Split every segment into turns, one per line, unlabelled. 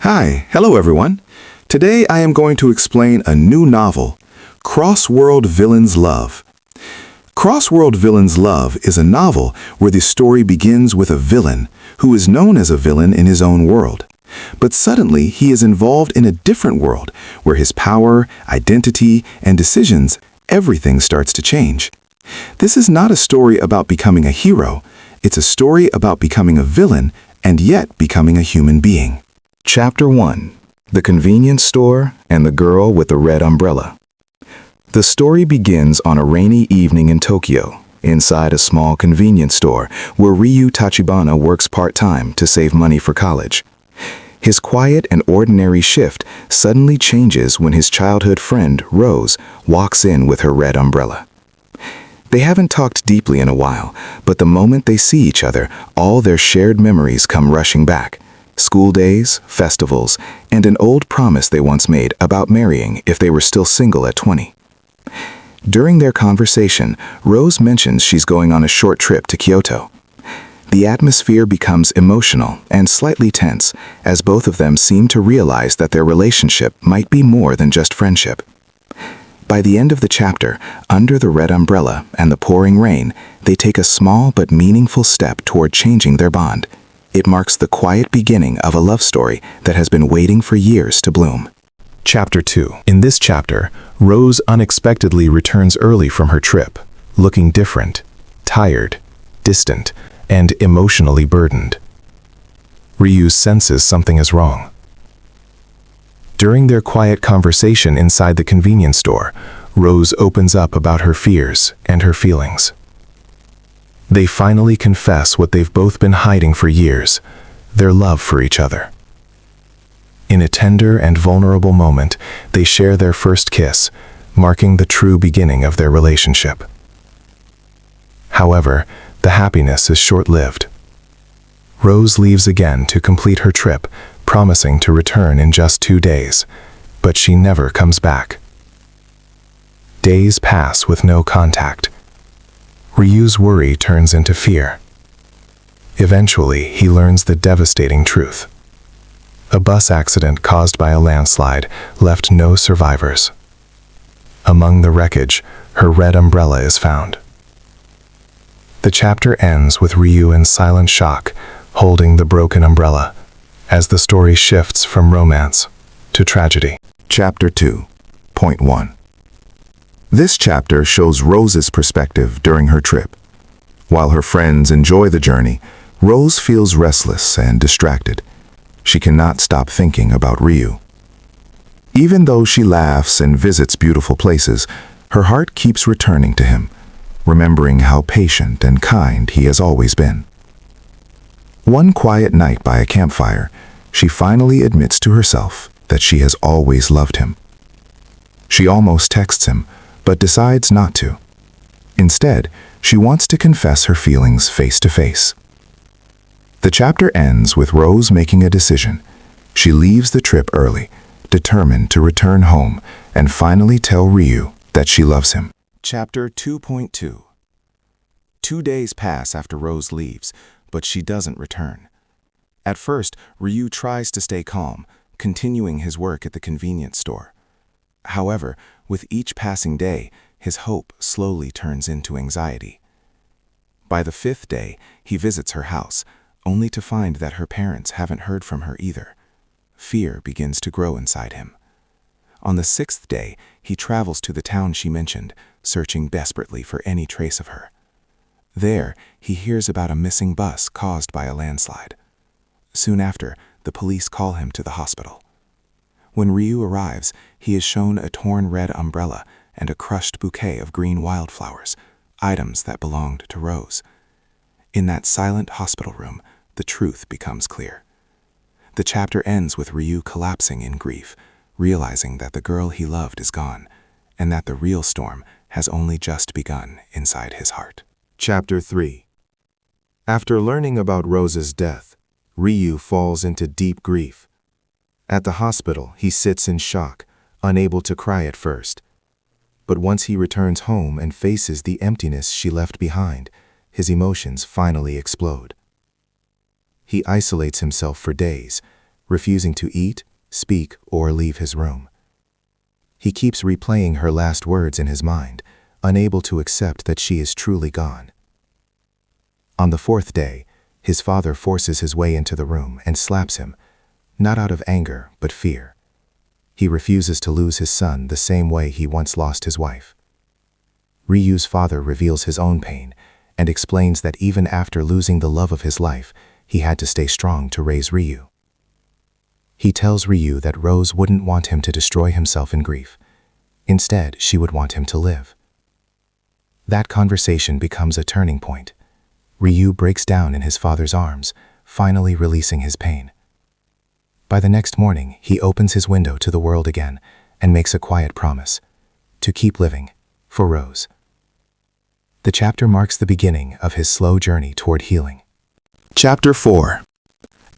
Hello everyone. Today I am going to explain a new novel, Crossworld Villain's Love. Crossworld Villain's Love is a novel where the story begins with a villain who is known as a villain in his own world. But suddenly he is involved in a different world where his power, identity, and decisions, everything starts to change. This is not a story about becoming a hero. It's a story about becoming a villain and yet becoming a human being.
Chapter 1: The Convenience Store and the Girl with the Red Umbrella. The story begins on a rainy evening in Tokyo, inside a small convenience store where Ryu Tachibana works part-time to save money for college. His quiet and ordinary shift suddenly changes when his childhood friend, Rose, walks in with her red umbrella. They haven't talked deeply in a while, but the moment they see each other, all their shared memories come rushing back. School days, festivals, and an old promise they once made about marrying if they were still single at 20. During their conversation, Rose mentions she's going on a short trip to Kyoto. The atmosphere becomes emotional and slightly tense as both of them seem to realize that their relationship might be more than just friendship. By the end of the chapter, under the red umbrella and the pouring rain, they take a small but meaningful step toward changing their bond. It marks the quiet beginning of a love story that has been waiting for years to bloom.
Chapter 2. In this chapter, Rose unexpectedly returns early from her trip, looking different, tired, distant, and emotionally burdened. Ryu senses something is wrong. During their quiet conversation inside the convenience store, Rose opens up about her fears and her feelings. They finally confess what they've both been hiding for years, their love for each other. In a tender and vulnerable moment, they share their first kiss, marking the true beginning of their relationship. However, the happiness is short-lived. Rose leaves again to complete her trip, promising to return in just 2 days, but she never comes back. Days pass with no contact. Ryu's worry turns into fear. Eventually, he learns the devastating truth. A bus accident caused by a landslide left no survivors. Among the wreckage, her red umbrella is found. The chapter ends with Ryu in silent shock, holding the broken umbrella, as the story shifts from romance to tragedy.
Chapter 2.1. This chapter shows Rose's perspective during her trip. While her friends enjoy the journey, Rose feels restless and distracted. She cannot stop thinking about Ryu. Even though she laughs and visits beautiful places, her heart keeps returning to him, remembering how patient and kind he has always been. One quiet night by a campfire, she finally admits to herself that she has always loved him. She almost texts him, but decides not to. Instead, she wants to confess her feelings face to face. The chapter ends with Rose making a decision. She leaves the trip early, determined to return home and finally tell Ryu that she loves him.
Chapter 2.2. 2 days pass after Rose leaves, but she doesn't return. At first, Ryu tries to stay calm, continuing his work at the convenience store. However, with each passing day, his hope slowly turns into anxiety. By the 5th day, he visits her house, only to find that her parents haven't heard from her either. Fear begins to grow inside him. On the 6th day, he travels to the town she mentioned, searching desperately for any trace of her. There, he hears about a missing bus caused by a landslide. Soon after, the police call him to the hospital. When Ryu arrives, he is shown a torn red umbrella and a crushed bouquet of green wildflowers, items that belonged to Rose. In that silent hospital room, the truth becomes clear. The chapter ends with Ryu collapsing in grief, realizing that the girl he loved is gone, and that the real storm has only just begun inside his heart.
Chapter 3. After learning about Rose's death, Ryu falls into deep grief. At the hospital, he sits in shock, unable to cry at first. But once he returns home and faces the emptiness she left behind, his emotions finally explode. He isolates himself for days, refusing to eat, speak, or leave his room. He keeps replaying her last words in his mind, unable to accept that she is truly gone. On the fourth day, his father forces his way into the room and slaps him, not out of anger, but fear. He refuses to lose his son the same way he once lost his wife. Ryu's father reveals his own pain and explains that even after losing the love of his life, he had to stay strong to raise Ryu. He tells Ryu that Rose wouldn't want him to destroy himself in grief. Instead, she would want him to live. That conversation becomes a turning point. Ryu breaks down in his father's arms, finally releasing his pain. By the next morning, he opens his window to the world again and makes a quiet promise to keep living for Rose. The chapter marks the beginning of his slow journey toward healing.
Chapter 4.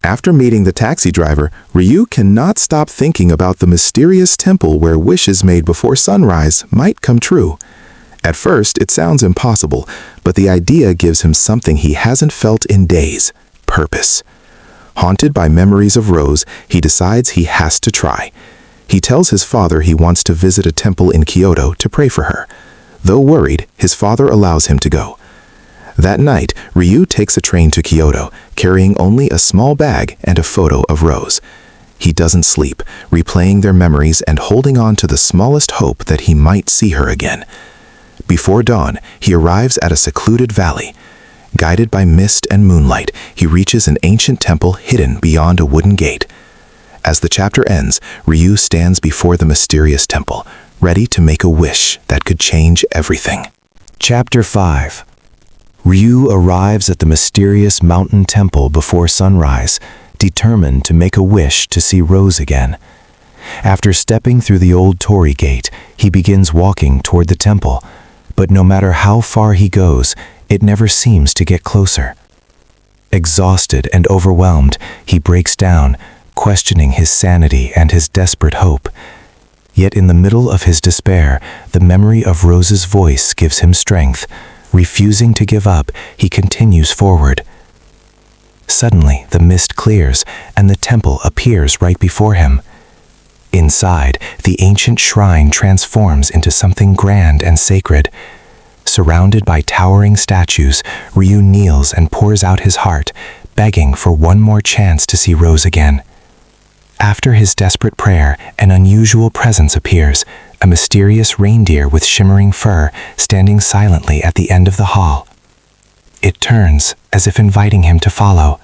After meeting the taxi driver, Ryu cannot stop thinking about the mysterious temple where wishes made before sunrise might come true. At first, it sounds impossible, but the idea gives him something he hasn't felt in days: purpose. Haunted by memories of Rose, he decides he has to try. He tells his father he wants to visit a temple in Kyoto to pray for her. Though worried, his father allows him to go. That night, Ryu takes a train to Kyoto, carrying only a small bag and a photo of Rose. He doesn't sleep, replaying their memories and holding on to the smallest hope that he might see her again. Before dawn, he arrives at a secluded valley. Guided by mist and moonlight, he reaches an ancient temple hidden beyond a wooden gate. As the chapter ends, Ryu stands before the mysterious temple, ready to make a wish that could change everything.
Chapter 5. Ryu arrives at the mysterious mountain temple before sunrise, determined to make a wish to see Rose again. After stepping through the old torii gate, he begins walking toward the temple, but no matter how far he goes, it never seems to get closer. Exhausted and overwhelmed, he breaks down, questioning his sanity and his desperate hope. Yet in the middle of his despair, the memory of Rose's voice gives him strength. Refusing to give up, he continues forward. Suddenly, the mist clears, and the temple appears right before him. Inside, the ancient shrine transforms into something grand and sacred. Surrounded by towering statues, Ryu kneels and pours out his heart, begging for one more chance to see Rose again. After his desperate prayer, an unusual presence appears, a mysterious reindeer with shimmering fur standing silently at the end of the hall. It turns, as if inviting him to follow.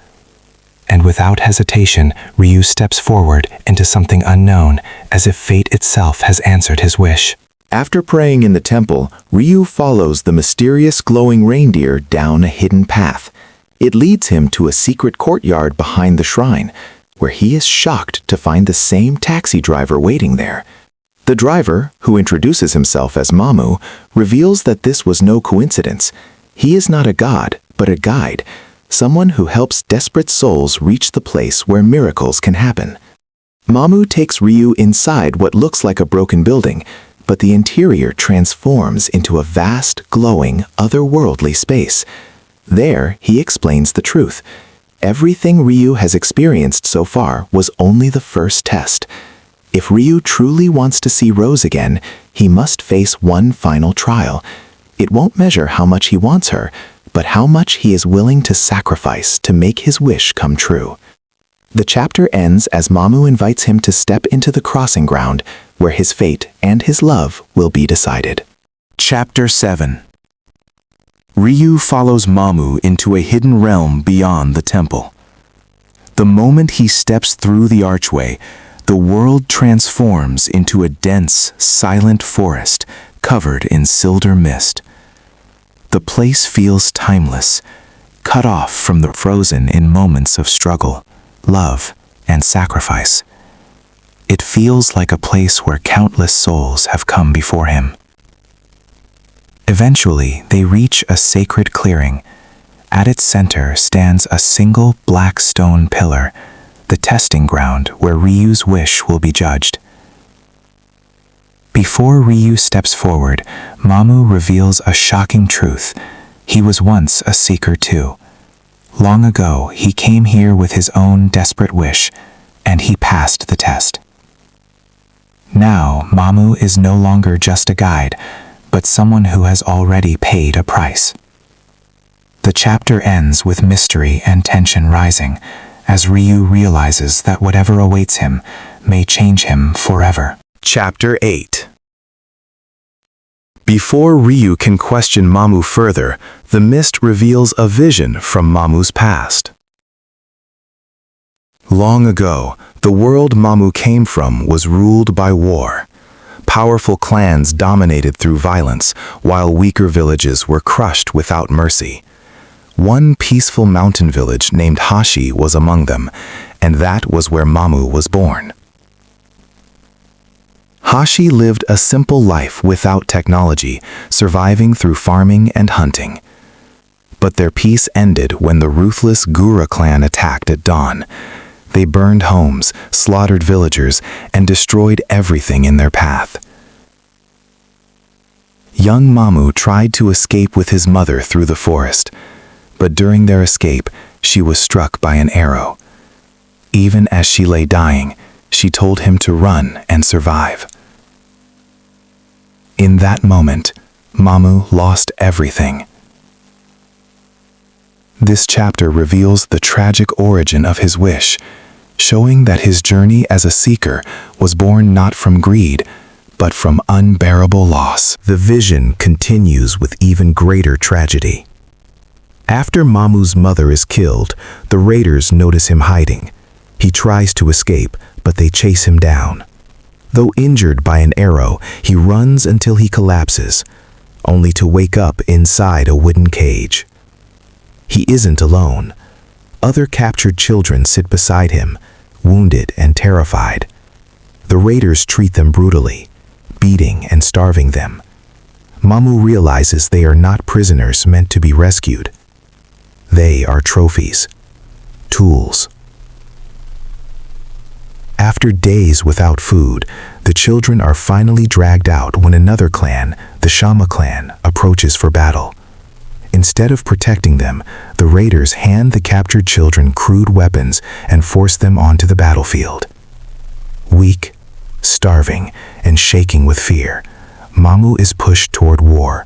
And without hesitation, Ryu steps forward into something unknown, as if fate itself has answered his wish.
After praying in the temple, Ryu follows the mysterious glowing reindeer down a hidden path. It leads him to a secret courtyard behind the shrine, where he is shocked to find the same taxi driver waiting there. The driver, who introduces himself as Mamu, reveals that this was no coincidence. He is not a god, but a guide, someone who helps desperate souls reach the place where miracles can happen. Mamu takes Ryu inside what looks like a broken building, but the interior transforms into a vast, glowing, otherworldly space. There, he explains the truth. Everything Ryu has experienced so far was only the first test. If Ryu truly wants to see Rose again, he must face one final trial. It won't measure how much he wants her, but how much he is willing to sacrifice to make his wish come true. The chapter ends as Mamu invites him to step into the crossing ground, where his fate and his love will be decided.
Chapter 7. Ryu follows Mamu into a hidden realm beyond the temple. The moment he steps through the archway, the world transforms into a dense, silent forest covered in silver mist. The place feels timeless, cut off from the frozen in moments of struggle, love, and sacrifice. It feels like a place where countless souls have come before him. Eventually, they reach a sacred clearing. At its center stands a single black stone pillar, the testing ground where Ryu's wish will be judged. Before Ryu steps forward, Mamu reveals a shocking truth. He was once a seeker too. Long ago, he came here with his own desperate wish, and he passed the test. Now, Mamu is no longer just a guide, but someone who has already paid a price. The chapter ends with mystery and tension rising, as Ryu realizes that whatever awaits him may change him forever.
Chapter 8. Before Ryu can question Mamu further, the mist reveals a vision from Mamu's past. Long ago, the world Mamu came from was ruled by war. Powerful clans dominated through violence, while weaker villages were crushed without mercy. One peaceful mountain village named Hashi was among them, and that was where Mamu was born. Hashi lived a simple life without technology, surviving through farming and hunting. But their peace ended when the ruthless Gura clan attacked at dawn. They burned homes, slaughtered villagers, and destroyed everything in their path. Young Mamu tried to escape with his mother through the forest, but during their escape, she was struck by an arrow. Even as she lay dying, she told him to run and survive. In that moment, Mamu lost everything. This chapter reveals the tragic origin of his wish, showing that his journey as a seeker was born not from greed, but from unbearable loss. The vision continues with even greater tragedy. After Mamu's mother is killed, the raiders notice him hiding. He tries to escape, but they chase him down. Though injured by an arrow, he runs until he collapses, only to wake up inside a wooden cage. He isn't alone. Other captured children sit beside him, wounded and terrified. The raiders treat them brutally, beating and starving them. Mamu realizes they are not prisoners meant to be rescued. They are trophies, tools. After days without food, the children are finally dragged out when another clan, the Shama clan, approaches for battle. Instead of protecting them, the raiders hand the captured children crude weapons and force them onto the battlefield. Weak, starving, and shaking with fear, Mamu is pushed toward war,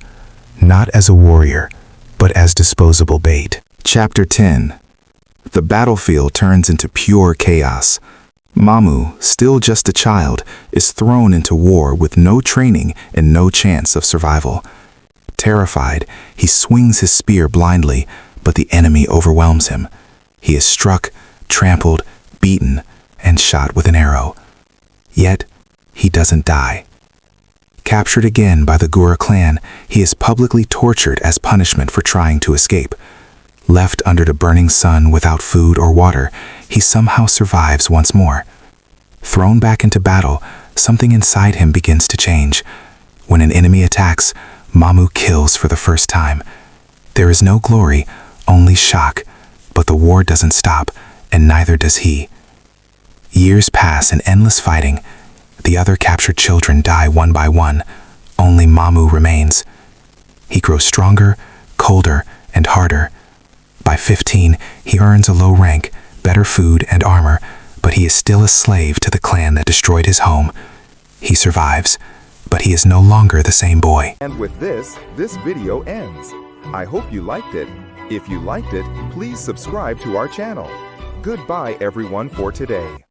not as a warrior, but as disposable bait.
Chapter 10. The battlefield turns into pure chaos. Mamu, still just a child, is thrown into war with no training and no chance of survival. Terrified, he swings his spear blindly, but the enemy overwhelms him. He is struck, trampled, beaten, and shot with an arrow. Yet, he doesn't die. Captured again by the Gura clan, he is publicly tortured as punishment for trying to escape. Left under the burning sun without food or water, he somehow survives once more. Thrown back into battle, something inside him begins to change. When an enemy attacks, Mamu kills for the first time. There is no glory, only shock, but the war doesn't stop, and neither does he. Years pass in endless fighting. The other captured children die one by one. Only Mamu remains. He grows stronger, colder, and harder. By 15, he earns a low rank, better food and armor, but he is still a slave to the clan that destroyed his home. He survives, but he is no longer the same boy.
And with this video ends. I hope you liked it. If you liked it, please subscribe to our channel. Goodbye everyone for today.